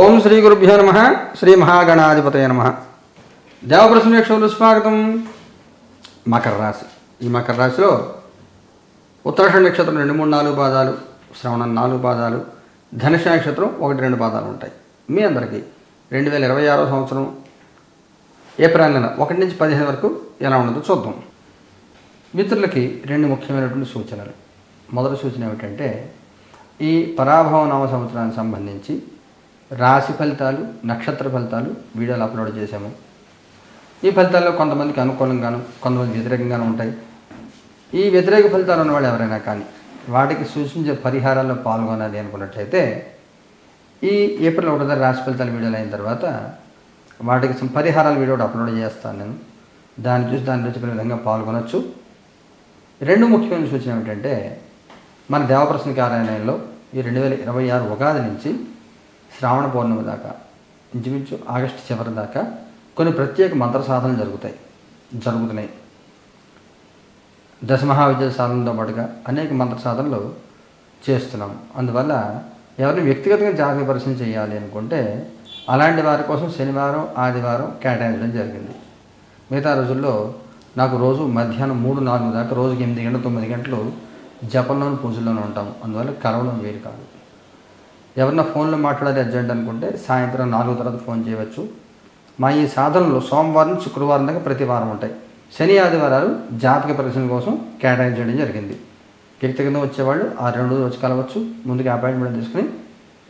ఓం శ్రీ గురుభ్యో నమ. శ్రీ మహాగణాధిపతయ నమ. దేవప్రశ్న వీక్షకులు స్వాగతం. మకర రాశి. ఈ మకర రాశిలో ఉత్తరాషాఢ నక్షత్రం 2, 3, 4 పాదాలు, శ్రవణం 4 పాదాలు, ధనుష నక్షత్రం 1, 2 పాదాలు ఉంటాయి. మీ అందరికీ 2026 సంవత్సరం ఏప్రిల్ నెల 1 నుంచి 15 వరకు ఎలా ఉండదో చూద్దాం. మిత్రులకి 2 ముఖ్యమైనటువంటి సూచనలు. మొదటి సూచన ఏమిటంటే, ఈ పరాభవ నామ సంవత్సరానికి సంబంధించి రాశి ఫలితాలు, నక్షత్ర ఫలితాలు వీడియోలు అప్లోడ్ చేశాము. ఈ ఫలితాల్లో కొంతమందికి అనుకూలంగాను, కొంతమంది వ్యతిరేకంగాను ఉంటాయి. ఈ వ్యతిరేక ఫలితాలు ఉన్నవాళ్ళు ఎవరైనా కానీ వాటికి సూచించే పరిహారాల్లో పాల్గొనాలి అనుకున్నట్లయితే, ఈ ఏప్రిల్ 1 రాశి ఫలితాల వీడియోలు అయిన తర్వాత వాటికి పరిహారాల వీడియో అప్లోడ్ చేస్తాను నేను. దాన్ని చూసి చెప్పిన విధంగా పాల్గొనవచ్చు. 2 ముఖ్యమైన సూచన ఏమిటంటే, మన దేవప్రశ్న కార్యాలయంలో ఈ 2026 ఉగాది నుంచి శ్రావణ పౌర్ణమి దాకా, ఇంచుమించు ఆగస్టు చివరి దాకా కొన్ని ప్రత్యేక మంత్ర సాధనలు జరుగుతున్నాయి. దశమహావిద్య సాధనతో పాటుగా అనేక మంత్ర సాధనలు చేస్తున్నాం. అందువల్ల ఎవరిని వ్యక్తిగతంగా జాతక పరిశీలన చేయాలి అనుకుంటే అలాంటి వారి కోసం శనివారం, ఆదివారం కేటాయించడం జరిగింది. మిగతా రోజుల్లో నాకు రోజు మధ్యాహ్నం 3, 4 దాకా రోజుకి 8 గంటలు, 9 గంటలు జపంలోని పూజల్లోనే ఉంటాము. అందువల్ల కలవడం వేరు కాదు. ఎవరన్నా ఫోన్లో మాట్లాడాలి అర్జెంట్ అనుకుంటే సాయంత్రం 4 తర్వాత ఫోన్ చేయవచ్చు. మా ఈ సాధనలు సోమవారం, శుక్రవారం దాకా ప్రతి వారం ఉంటాయి. శని, ఆదివారాలు జాతక పరిశీలన కోసం కేటాయించడం జరిగింది. వ్యక్తిగతంగా వచ్చేవాళ్ళు ఆ 2 రోజులు వచ్చి కలవచ్చు. ముందుగా అపాయింట్మెంట్ తీసుకుని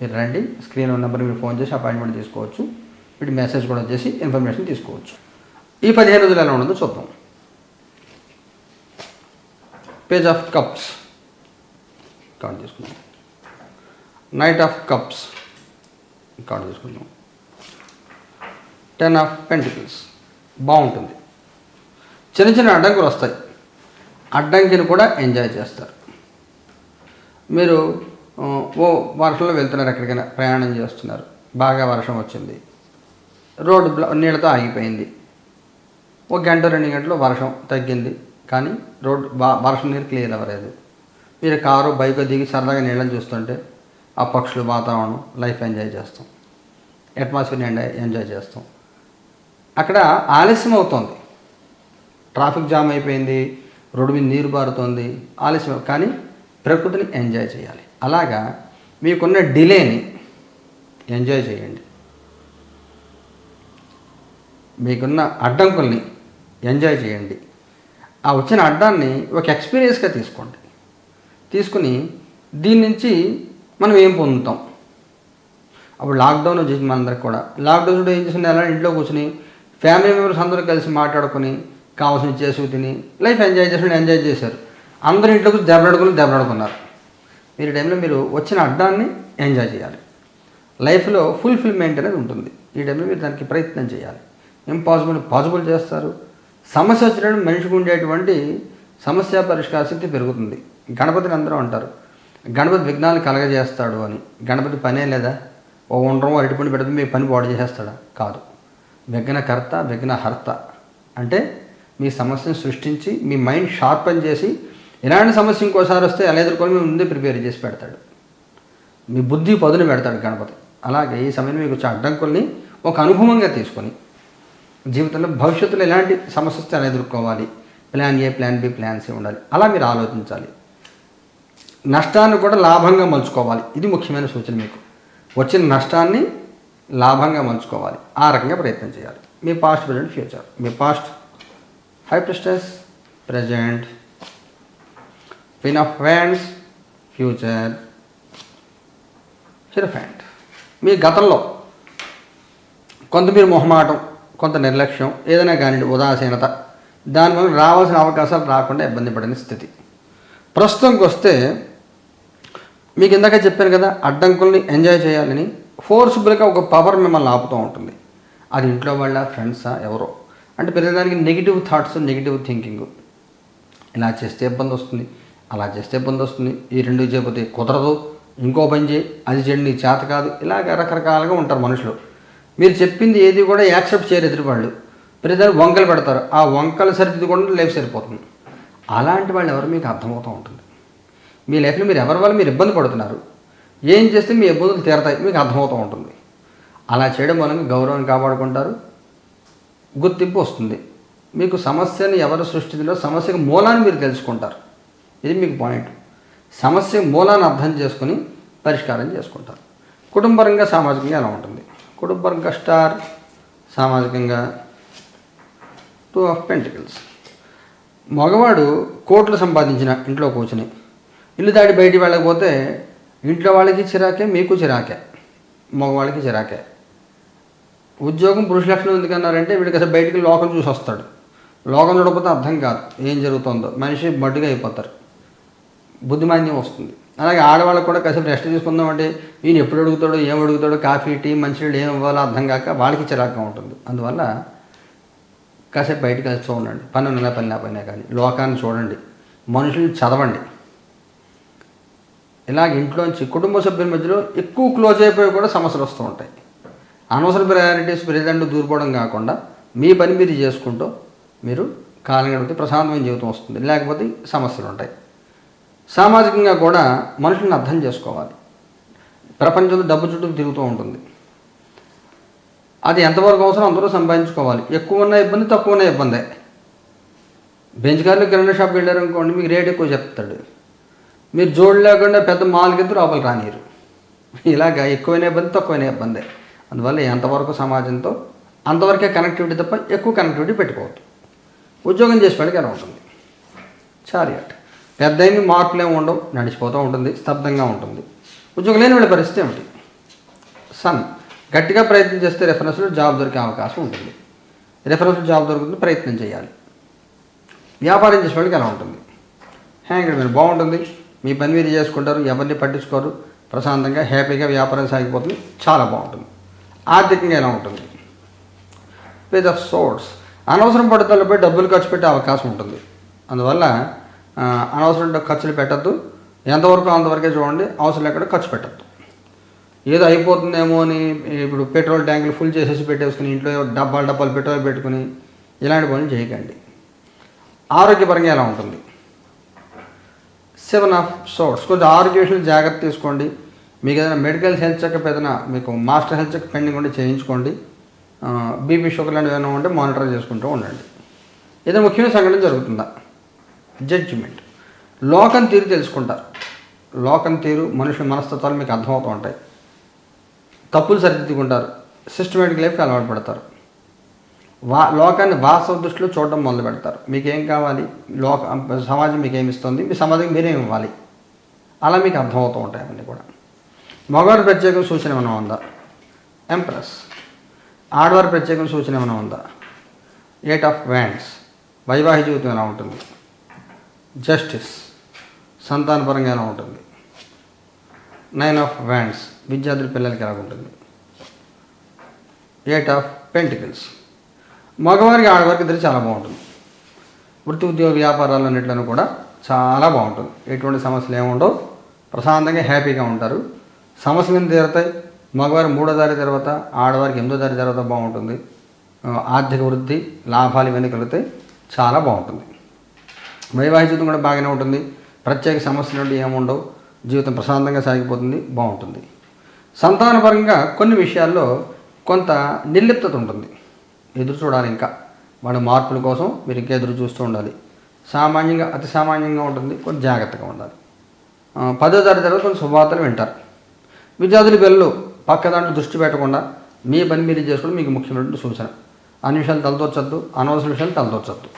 మీరు రండి. స్క్రీన్ నెంబర్ మీరు ఫోన్ చేసి అపాయింట్మెంట్ తీసుకోవచ్చు. వీటి మెసేజ్ కూడా చేసి ఇన్ఫర్మేషన్ తీసుకోవచ్చు. ఈ 15 రోజులు ఎలా ఉండదో చూద్దాం. పేజ్ ఆఫ్ కప్స్ కార్డు తీసుకుందాం. నైట్ ఆఫ్ కప్స్ కార్డు తీసుకుందాం. 10 ఆఫ్ పెంటికల్స్ బాగుంటుంది. చిన్న చిన్న అడ్డంకులు వస్తాయి. అడ్డంకిని కూడా ఎంజాయ్ చేస్తారు. మీరు వర్షంలో వెళ్తున్నారు, ఎక్కడికైనా ప్రయాణం చేస్తున్నారు, బాగా వర్షం వచ్చింది, రోడ్డు నీళ్ళతో ఆగిపోయింది. 1 గంట 2 గంటలు వర్షం తగ్గింది, కానీ వర్షం నీరు క్లియర్ అవ్వలేదు. మీరు కారు, బైక్ దిగి సరదాగా నీళ్ళని చూస్తుంటే ఆ పక్షులు, వాతావరణం, లైఫ్ ఎంజాయ్ చేస్తాం, అట్మాస్ఫియర్ని ఎంజాయ్ చేస్తాం. అక్కడ ఆలస్యం అవుతుంది, ట్రాఫిక్ జామ్ అయిపోయింది, రోడ్డు మీద నీరు పారుతోంది, ఆలస్యం. కానీ ప్రకృతిని ఎంజాయ్ చేయాలి. అలాగా మీకున్న డిలేని ఎంజాయ్ చేయండి. మీకున్న అడ్డంకుల్ని ఎంజాయ్ చేయండి. ఆ వచ్చిన అడ్డాన్ని ఒక ఎక్స్పీరియన్స్గా తీసుకోండి. తీసుకుని దీని నుంచి మనం ఏం పొందుతాం. అప్పుడు లాక్డౌన్ వచ్చేసి మనందరికి కూడా లాక్డౌన్ ఏం చేసింది, అలా ఇంట్లో కూర్చుని ఫ్యామిలీ మెంబర్స్ అందరూ కలిసి మాట్లాడుకొని కావాల్సిన చేసి తిని లైఫ్ ఎంజాయ్ చేశారు. అందరూ ఇంట్లో కూర్చొని దెబ్బలాడుకున్నారు. మీరు ఈ టైంలో మీరు వచ్చిన అడ్డాన్ని ఎంజాయ్ చేయాలి. లైఫ్లో ఫుల్ఫిల్మెంట్ అనేది ఉంటుంది. ఈ టైంలో మీరు దానికి ప్రయత్నం చేయాలి. పాజిబుల్ చేస్తారు. సమస్య వచ్చినప్పుడు మనిషికి ఉండేటువంటి సమస్య పరిష్కార శక్తి పెరుగుతుంది. గణపతిని అందరూ అంటారు, గణపతి విఘ్నాలు కలగజేస్తాడు అని. గణపతి పనే లేదా? ఓ ఉండడం అరటిపండు పెడితే మీ పని పాడు చేసేస్తాడా? కాదు. విఘ్నకర్త, విఘ్నహర్త. అంటే మీ సమస్యను సృష్టించి మీ మైండ్ షార్పన్ చేసి ఇలాంటి సమస్య ఇంకోసారి వస్తే ఎలా ఎదుర్కొని మీ ముందే ప్రిపేర్ చేసి పెడతాడు. మీ బుద్ధి పదును పెడతాడు గణపతి. అలాగే ఈ సమయంలో మీకు వచ్చే అడ్డంకుల్ని ఒక అనుభవంగా తీసుకొని జీవితంలో భవిష్యత్తులో ఎలాంటి సమస్య వస్తే ఎలా ఎదుర్కోవాలి, plan A, plan B, plan C ఉండాలి. అలా మీరు ఆలోచించాలి. నష్టాన్ని కూడా లాభంగా మలుచుకోవాలి. ఇది ముఖ్యమైన సూచన. మీకు వచ్చిన నష్టాన్ని లాభంగా మలుచుకోవాలి. ఆ రకంగా ప్రయత్నం చేయాలి. మీ పాస్ట్, ప్రజెంట్, ఫ్యూచర్. మీ past high priestess, present queen of wands, future hierophant. మీ గతంలో కొంత మీరు మొహమాటం, కొంత నిర్లక్ష్యం, ఏదైనా కానీ ఉదాసీనత, దానివల్ల రావాల్సిన అవకాశాలు రాకుండా ఇబ్బంది పడిన స్థితి. ప్రస్తుతంకి వస్తే మీకు ఇందాక చెప్పాను కదా, అడ్డంకుల్ని ఎంజాయ్ చేయాలని ఫోర్స్ఫుల్గా ఒక పవర్ మిమ్మల్ని ఆపుతూ ఉంటుంది. అది ఇంట్లో వాళ్ళ, ఫ్రెండ్సా, ఎవరో. అంటే ప్రతిదానికి నెగిటివ్ థాట్స్, నెగిటివ్ థింకింగ్. ఇలా చేస్తే ఇబ్బంది వస్తుంది, అలా చేస్తే ఇబ్బంది వస్తుంది, ఈ 2 చేయకపోతే కుదరదు, ఇంకో పని చేయి, అది చేయండి, నీ చేత కాదు, ఇలాగ రకరకాలుగా ఉంటారు మనుషులు. మీరు చెప్పింది ఏది కూడా యాక్సెప్ట్ చేయరు ఎదురువాళ్ళు. ప్రతిదాన్ని వంకలు పెడతారు. ఆ వంకలు సరిదిద్దుకుండా లైఫ్ సరిపోతుంది. అలాంటి వాళ్ళు ఎవరు మీకు అర్థమవుతూ ఉంటుంది. మీ లైఫ్లో మీరు ఎవరి వల్ల మీరు ఇబ్బంది పడుతున్నారు, ఏం చేస్తే మీ ఇబ్బందులు తీరతాయి మీకు అర్థమవుతూ ఉంటుంది. అలా చేయడం మూలంగా గౌరవాన్ని కాపాడుకుంటారు, గుర్తింపు వస్తుంది. మీకు సమస్యని ఎవరు సృష్టించారో సమస్యకు మూలాన్ని మీరు తెలుసుకుంటారు. ఇది మీకు పాయింట్. సమస్య మూలాన్ని అర్థం చేసుకుని పరిష్కారం చేసుకుంటారు. కుటుంబపరంగా సామాజికంగా ఎలా ఉంటుంది? కుటుంబపరంగా స్టార్, సామాజికంగా 2 ఆఫ్ పెంటికల్స్. మగవాడు కోట్లు సంపాదించిన ఇంట్లో కూర్చుని ఇల్లు దాటి బయటికి వెళ్ళకపోతే ఇంట్లో వాళ్ళకి చిరాకే, మీకు చిరాకే, మగవాళ్ళకి చిరాకే. ఉద్యోగం పురుష లక్షణం ఎందుకన్నారంటే వీడికి అసలు బయటికి లోకం చూసి వస్తాడు. లోకం చూడకపోతే అర్థం కాదు ఏం జరుగుతుందో, మనిషి మడ్డుగా అయిపోతారు, బుద్ధిమాన్యం వస్తుంది. అలాగే ఆడవాళ్ళకు కూడా కాసేపు రెస్ట్ తీసుకుందామంటే ఈయన ఎప్పుడు అడుగుతాడో, ఏం అడుగుతాడో, కాఫీ టీ మంచినీళ్ళు ఏం ఇవ్వాలో అర్థం కాక వాళ్ళకి చిరాకుగా ఉంటుంది. అందువల్ల కాసేపు బయటకు కలిసి చూడండి, పని పైన కానీ లోకాన్ని చూడండి, మనుషుల్ని చదవండి. ఇలాగ ఇంట్లోంచి కుటుంబ సభ్యుల మధ్యలో ఎక్కువ క్లోజ్ అయిపోయి కూడా సమస్యలు వస్తూ ఉంటాయి. అనవసర ప్రయారిటీస్ ప్రెసిడెంట్ దూరిపోవడం కాకుండా మీ పని మీరు చేసుకుంటూ మీరు కాలం గడిపితే ప్రశాంతమైన జీవితం వస్తుంది, లేకపోతే సమస్యలు ఉంటాయి. సామాజికంగా కూడా మనుషులను అర్థం చేసుకోవాలి. ప్రపంచంలో డబ్బు చుట్టూ తిరుగుతూ ఉంటుంది. అది ఎంతవరకు అవసరం అందరూ సంపాదించుకోవాలి. ఎక్కువ ఉన్న ఇబ్బంది, తక్కువ ఉన్న ఇబ్బందే. బెంచ్ కార్లు కిరాణా షాప్కి వెళ్ళారనుకోండి, మీకు రేట్ ఎక్కువ చెప్తాడు. మీరు జోడు లేకుండా పెద్ద మాల్కి ఎదురు లోపల రానియరు. ఇలాగా ఎక్కువైన ఇబ్బంది, తక్కువైన ఇబ్బందే. అందువల్ల ఎంతవరకు సమాజంతో అంతవరకే కనెక్టివిటీ తప్ప ఎక్కువ కనెక్టివిటీ పెట్టుకోవద్దు. ఉద్యోగం చేసే వాళ్ళకి ఎలా ఉంటుంది? చారియట్. పెద్ద మార్పులు ఏమి ఉండవు, నడిచిపోతూ ఉంటుంది, స్తబ్దంగా ఉంటుంది. ఉద్యోగం లేని వాళ్ళ పరిస్థితి ఏమిటి? సన్. గట్టిగా ప్రయత్నం చేస్తే రెఫరెన్స్లో జాబ్ దొరికే అవకాశం ఉంటుంది. రెఫరెన్స్లో జాబ్ దొరుకుతుంది, ప్రయత్నం చేయాలి. వ్యాపారం చేసే వాళ్ళకి ఎలా ఉంటుంది? Hanged man. బాగుంటుంది, మీ పని మీరు చేసుకుంటారు, ఎవరిని పట్టించుకోరు, ప్రశాంతంగా హ్యాపీగా వ్యాపారం సాగిపోతుంది, చాలా బాగుంటుంది. ఆర్థికంగా ఎలా ఉంటుంది? Page of swords. అనవసరం పడుదలపై డబ్బులు ఖర్చు పెట్టే అవకాశం ఉంటుంది. అందువల్ల అనవసరం ఖర్చులు పెట్టద్దు, ఎంతవరకు అంతవరకే చూడండి, అవసరం లేకుండా ఖర్చు పెట్టద్దు. ఏదో అయిపోతుందేమో అని ఇప్పుడు పెట్రోల్ ట్యాంకులు ఫుల్ చేసేసి పెట్టేసుకుని ఇంట్లో డబ్బాలు పెట్రోల్ పెట్టుకుని ఇలాంటి పనులు చేయకండి. ఆరోగ్యపరంగా ఎలా ఉంటుంది? 7 ఆఫ్ సోర్స్. కొంచెం ఆరోగ్య విషయంలో జాగ్రత్త తీసుకోండి. మీకు ఏదైనా మెడికల్ హెల్త్ చెకప్, ఏదైనా మీకు మాస్టర్ హెల్త్ చెకప్ పెండింగ్ ఉంటే చేయించుకోండి. బీపీ షుగర్ లాంటివి ఏమైనా ఉంటే మానిటర్ చేసుకుంటూ ఉండండి. ఏదైనా ముఖ్యమైన సంఘటన జరుగుతుందా? జడ్జిమెంట్. లోకం తీరు తెలుసుకుంటారు. లోకం తీరు, మనుషుల మనస్తత్వాలు మీకు అర్థమవుతూ ఉంటాయి. తప్పులు సరిదిద్దుకుంటారు. సిస్టమేటిక్ లైఫ్కి అలవాటు పడతారు. లోకాన్ని వాస్తవ దృష్టిలో చూడడం మొదలు పెడతారు. మీకేం కావాలి, సమాజం మీకేమి ఇస్తుంది, మీ సమాజానికి మీరేమి ఇవ్వాలి, అలా మీకు అర్థమవుతూ ఉంటాయి అవన్నీ కూడా. మగవారి ప్రత్యేకం సూచన ఏమైనా ఉందా? ఎంప్రెస్. ఆడవారి ప్రత్యేకం సూచన ఏమైనా ఉందా? 8 ఆఫ్ వ్యాండ్స్. వైవాహిక జీవితం ఎలా ఉంటుంది? జస్టిస్. సంతానపరంగా ఎలా ఉంటుంది? 9 ఆఫ్ వ్యాండ్స్. విద్యార్థుల పిల్లలకి ఎలా ఉంటుంది? 8 ఆఫ్ పెంటికల్స్. మగవారికి ఆడవారికి ఇద్దరు చాలా బాగుంటుంది. వృత్తి ఉద్యోగ వ్యాపారాలు అన్నింటిలో కూడా చాలా బాగుంటుంది. ఎటువంటి సమస్యలు ఏముండవు, ప్రశాంతంగా హ్యాపీగా ఉంటారు. సమస్యలు తీరుతాయి. మగవారి 3వ దారి తర్వాత, ఆడవారికి 8వ దారి తర్వాత బాగుంటుంది. ఆర్థిక వృద్ధి, లాభాలు ఇవన్నీ కలుగుతాయి, చాలా బాగుంటుంది. వైవాహిక జీవితం కూడా బాగానే ఉంటుంది. ప్రత్యేక సమస్యలు నుండి ఏముండవు, జీవితం ప్రశాంతంగా సాగిపోతుంది, బాగుంటుంది. సంతానపరంగా కొన్ని విషయాల్లో కొంత నిర్లిప్తత ఉంటుంది. ఎదురు చూడాలి, ఇంకా వాడి మార్పుల కోసం మీరు ఇంకా ఎదురు చూస్తూ ఉండాలి. సామాన్యంగా అతి సామాన్యంగా ఉంటుంది, కొంచెం జాగ్రత్తగా ఉండాలి. 10వ తరగతి తర్వాత కొంచెం శుభవార్తలు వింటారు. విద్యార్థుల పిల్లలు పక్క దాంట్లో దృష్టి పెట్టకుండా మీ పని మీరు చేసుకోవడం మీకు ముఖ్యమైన సూచన. అన్ని విషయాలు తలదొచ్చద్దు, అనవసర విషయాలు తలదొచ్చద్దు.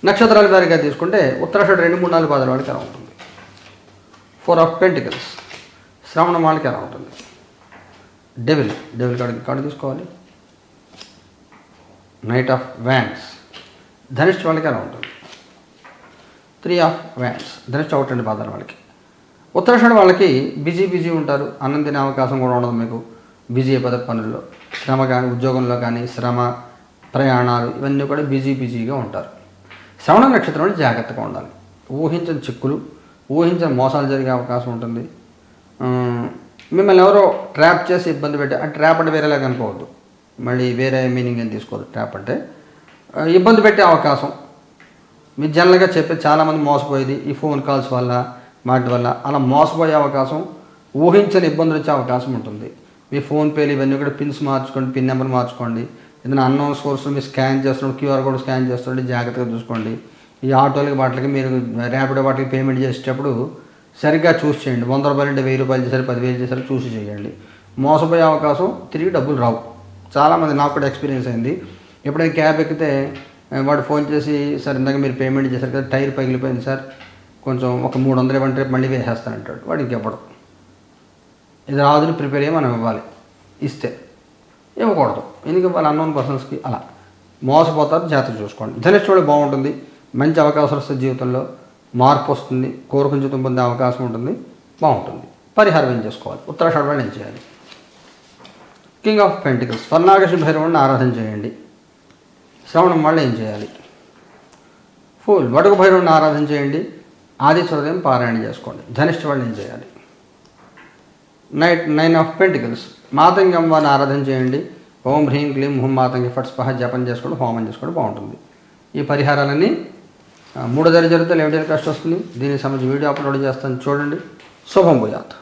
నక్షత్రాల వారిగా తీసుకుంటే ఉత్తరాషాఢ 2, 3, 4 పాదాల వాళ్ళకి ఎలా ఉంటుంది? 4 ఆఫ్ పెంటికల్స్. శ్రవణ వాళ్ళకి ఎలా ఉంటుంది? డెవిల్ కార్డు తీసుకోవాలి. 9 ఆఫ్ వ్యాండ్స్. ధనిష్ఠ వాళ్ళకి ఎలా ఉంటుంది? 3 ఆఫ్ వ్యాండ్స్. ధనిష్ఠ 1, 2 పాదాల వాళ్ళకి. ఉత్తరాషాఢ వాళ్ళకి బిజీ ఉంటారు. అన్నం తినే అవకాశం కూడా ఉండదు మీకు. బిజీ అయిపోతారు పనుల్లో. శ్రమ కానీ, ఉద్యోగంలో కానీ శ్రమ, ప్రయాణాలు ఇవన్నీ కూడా బిజీగా ఉంటారు. శ్రవణ నక్షత్రంలో జాగ్రత్తగా ఉండాలి. ఊహించని చిక్కులు, ఊహించని మోసాలు జరిగే అవకాశం ఉంటుంది. మిమ్మల్ని ఎవరో ట్రాప్ చేసి ఇబ్బంది పెట్టి, ఆ ట్రాప్ అంటే వేరేలాగా అనుకోవద్దు, మళ్ళీ వేరే మీనింగ్ అని తీసుకోవద్దు. ట్రాప్ అంటే ఇబ్బంది పెట్టే అవకాశం. మీరు జనరల్గా చెప్పే చాలామంది మోసపోయేది ఈ ఫోన్ కాల్స్ వల్ల, వాటి వల్ల అలా మోసపోయే అవకాశం, ఊహించని ఇబ్బందులు వచ్చే అవకాశం ఉంటుంది. మీ ఫోన్పేలు ఇవన్నీ కూడా పిన్స్ మార్చుకోండి, పిన్ నెంబర్ మార్చుకోండి. ఏదైనా అన్నోన్ సోర్స్ మీరు స్కాన్ చేస్తున్నప్పుడు క్యూఆర్ కోడ్ స్కాన్ చేస్తుంటే జాగ్రత్తగా చూసుకోండి. ఈ ఆటోలకి వాటికి మీరు ర్యాపిడో వాటికి పేమెంట్ చేసేటప్పుడు సరిగ్గా చూసి చేయండి. 100 రూపాయలు అంటే 1000 రూపాయలు చేశారు, 10,000 చేశారు చూసి చేయండి. మోసపోయే అవకాశం, తిరిగి డబ్బులు రావు. చాలామంది నాకు కూడా ఎక్స్పీరియన్స్ అయింది. ఎప్పుడైనా క్యాబ్ ఎక్కితే వాడు ఫోన్ చేసి, సార్ ఇందాక మీరు పేమెంట్ చేశారు కదా, టైర్ పగిలిపోయింది సార్, కొంచెం ఒక 300 ఇవ్వండి, రేపు మళ్ళీ వేసేస్తానంటాడు. వాడు ఇంకెవ్వడు. ఇది రాజుని ప్రిపేర్ అయ్యి మనం ఇవ్వాలి. ఇస్తే ఇవ్వకూడదు. ఎందుకు ఇవ్వాలి? అన్నోన్ పర్సన్స్కి. అలా మోసపోతారు. జాగ్రత్త చూసుకోండి. ధనిష్ఠుడు బాగుంటుంది. మంచి అవకాశాలు వస్తే జీవితంలో మార్పు వస్తుంది. కోరుకుని జీవితం పొందే అవకాశం ఉంటుంది. బాగుంటుంది. పరిహారం ఏం చేసుకోవాలి? ఉత్తరాషాఢ వాళ్ళు ఏం చేయాలి? కింగ్ ఆఫ్ పెంటికల్స్ స్వర్ణాకర్షి భైరవుడిని ఆరాధన చేయండి. శ్రవణం వాళ్ళు ఏం చేయాలి? ఫూల్ వడుగు భైరవుడిని ఆరాధన చేయండి. ఆదిత్య ఉదయం పారాయణ చేసుకోండి. ధనిష్ఠ వాళ్ళు ఏం చేయాలి? నైన్ ఆఫ్ పెంటికల్స్ మాతంగి అమ్మవారిని ఆరాధన చేయండి. ఓం హ్రీం క్లీం హుం మాతంగి ఫట్ స్పహ జపం చేసుకోండి, హోమం చేసుకోండి. బాగుంటుంది. ఈ పరిహారాలన్నీ 3 జరిగితే లెవెల్ కష్టం వస్తుంది. దీనికి సంబంధించి వీడియో అప్లోడ్ చేస్తాను, చూడండి. శుభం భూయాత్.